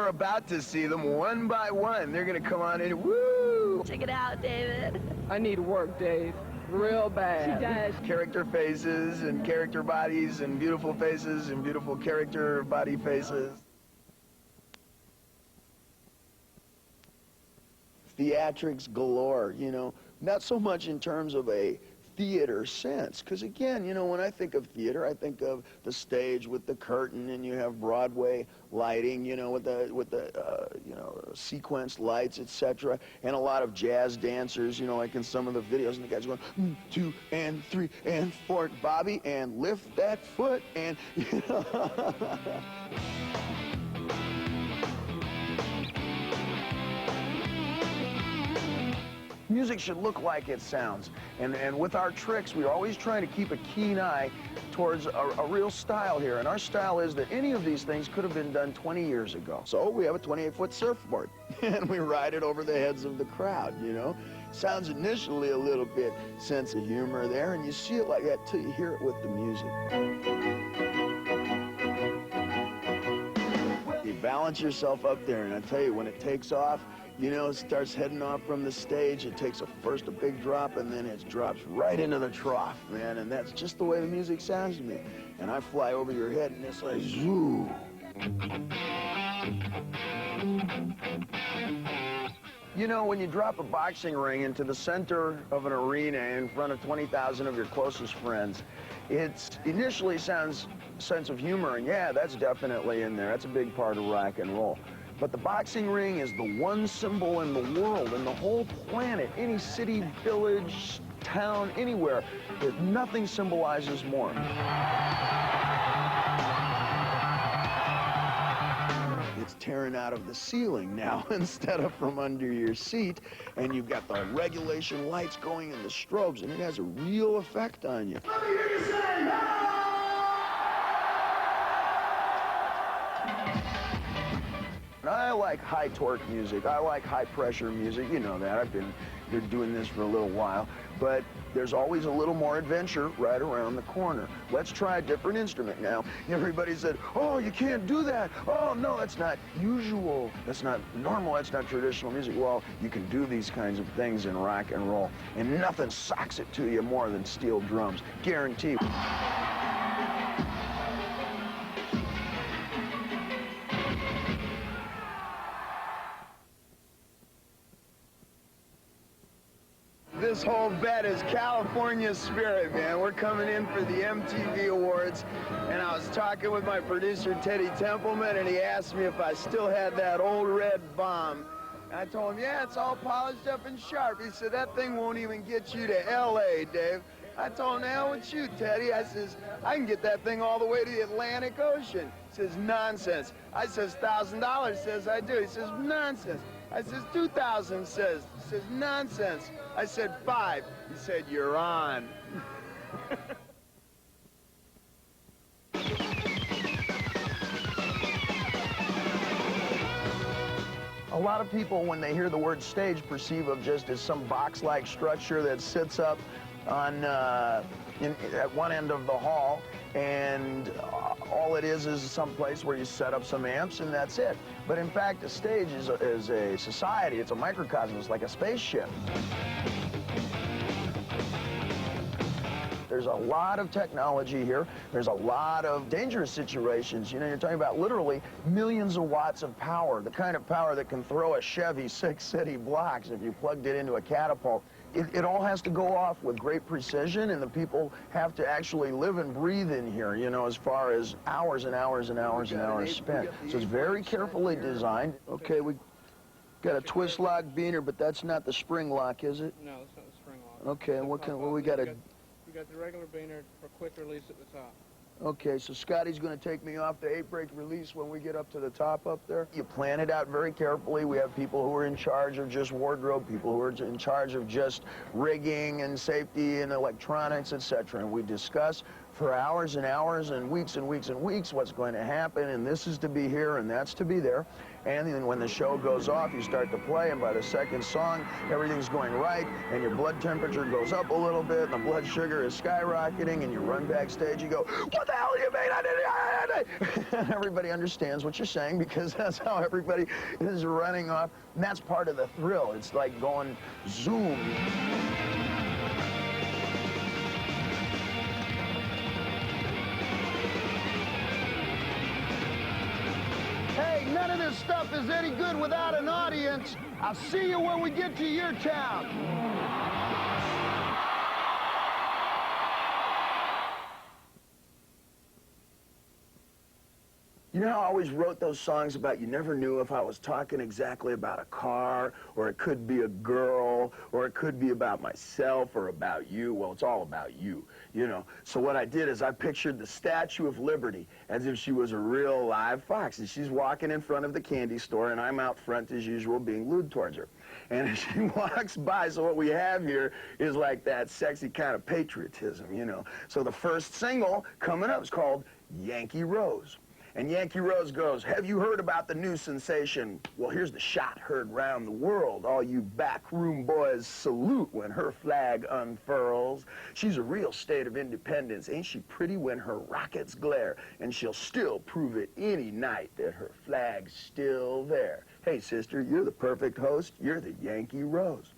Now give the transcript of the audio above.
we're about to see them one by one. They're going to come on in. Woo! Check it out, David. I need work, Dave. Real bad. She does. Character faces and character bodies and beautiful faces and beautiful character body faces. Theatrics galore, you know, not so much in terms of a theater sense, because again, you know, when I think of theater, I think of the stage with the curtain, and you have Broadway lighting, you know, with the you know, sequenced lights, etc., and a lot of jazz dancers, you know, like in some of the videos, and the guys going 2 and 3 and 4, Bobby, and lift that foot, and you know. Music should look like it sounds, and with our tricks, we're always trying to keep a keen eye towards a real style here, and our style is that any of these things could have been done 20 years ago. So we have a 28-foot surfboard, and we ride it over the heads of the crowd, you know. Sounds initially a little bit sense of humor there, and you see it like that till you hear it with the music. You balance yourself up there, and I tell you, when it takes off, you know, it starts heading off from the stage. It takes first a big drop, and then it drops right into the trough, man. And that's just the way the music sounds to me. And I fly over your head, and it's like, zoo. You know, when you drop a boxing ring into the center of an arena in front of 20,000 of your closest friends, it initially sounds sense of humor, and yeah, that's definitely in there. That's a big part of rock and roll. But the boxing ring is the one symbol in the world, in the whole planet, any city, village, town, anywhere, that nothing symbolizes more. It's tearing out of the ceiling now instead of from under your seat, and you've got the regulation lights going and the strobes, and it has a real effect on you. Let me hear you say, ah! I like high torque music. I like high pressure music. You know that. I've been doing this for a little while. But there's always a little more adventure right around the corner. Let's try a different instrument now. Everybody said, oh, you can't do that. Oh, no, that's not usual. That's not normal. That's not traditional music. Well, you can do these kinds of things in rock and roll, and nothing socks it to you more than steel drums. Guaranteed. This whole bet is California spirit, man. We're coming in for the MTV Awards, and I was talking with my producer, Teddy Templeman, and he asked me if I still had that old red bomb. And I told him, yeah, it's all polished up and sharp. He said, that thing won't even get you to L.A., Dave. I told him, now with you, Teddy. I says, I can get that thing all the way to the Atlantic Ocean. He says, nonsense. I says, $1,000. Says, I do. He says, nonsense. I says, 2,000. Says, nonsense. I said, 5. He said, you're on. A lot of people, when they hear the word stage, perceive of just as some box-like structure that sits up on at one end of the hall, and all it is some place where you set up some amps, and that's it. But in fact, a stage is a society. It's a microcosm. It's like a spaceship. There's a lot of technology here. There's a lot of dangerous situations. You know, you're talking about literally millions of watts of power, the kind of power that can throw a Chevy 6 city blocks if you plugged it into a catapult. It all has to go off with great precision, and the people have to actually live and breathe in here, you know, as far as hours and hours and hours and hours spent. So it's very carefully designed. Okay, we got a twist lock beaner, but that's not the spring lock, is it? No, it's not the spring lock. Okay, and what we got a... You got the regular beaner for quick release at the top. Okay, so Scotty's going to take me off the 8-brake release when we get up to the top up there. You plan it out very carefully. We have people who are in charge of just wardrobe, people who are in charge of just rigging and safety and electronics, etc. And we discuss for hours and hours and weeks and weeks and weeks what's going to happen, and this is to be here and that's to be there. And then when the show goes off, you start to play, and by the second song, everything's going right, and your blood temperature goes up a little bit, and the blood sugar is skyrocketing, and you run backstage, you go, what the hell do you mean? I did. And everybody understands what you're saying, because that's how everybody is running off, and that's part of the thrill. It's like going zoom. Hey, none of this stuff is any good without an audience. I'll see you when we get to your town. You know how I always wrote those songs about you never knew if I was talking exactly about a car, or it could be a girl, or it could be about myself or about you? Well, it's all about you, you know. So what I did is I pictured the Statue of Liberty as if she was a real live fox, and she's walking in front of the candy store, and I'm out front as usual being lewd towards her. And as she walks by, so what we have here is like that sexy kind of patriotism, you know. So the first single coming up is called Yankee Rose. And Yankee Rose goes, have you heard about the new sensation? Well, here's the shot heard round the world. All you backroom boys salute when her flag unfurls. She's a real state of independence. Ain't she pretty when her rockets glare? And she'll still prove it any night that her flag's still there. Hey, sister, you're the perfect host. You're the Yankee Rose.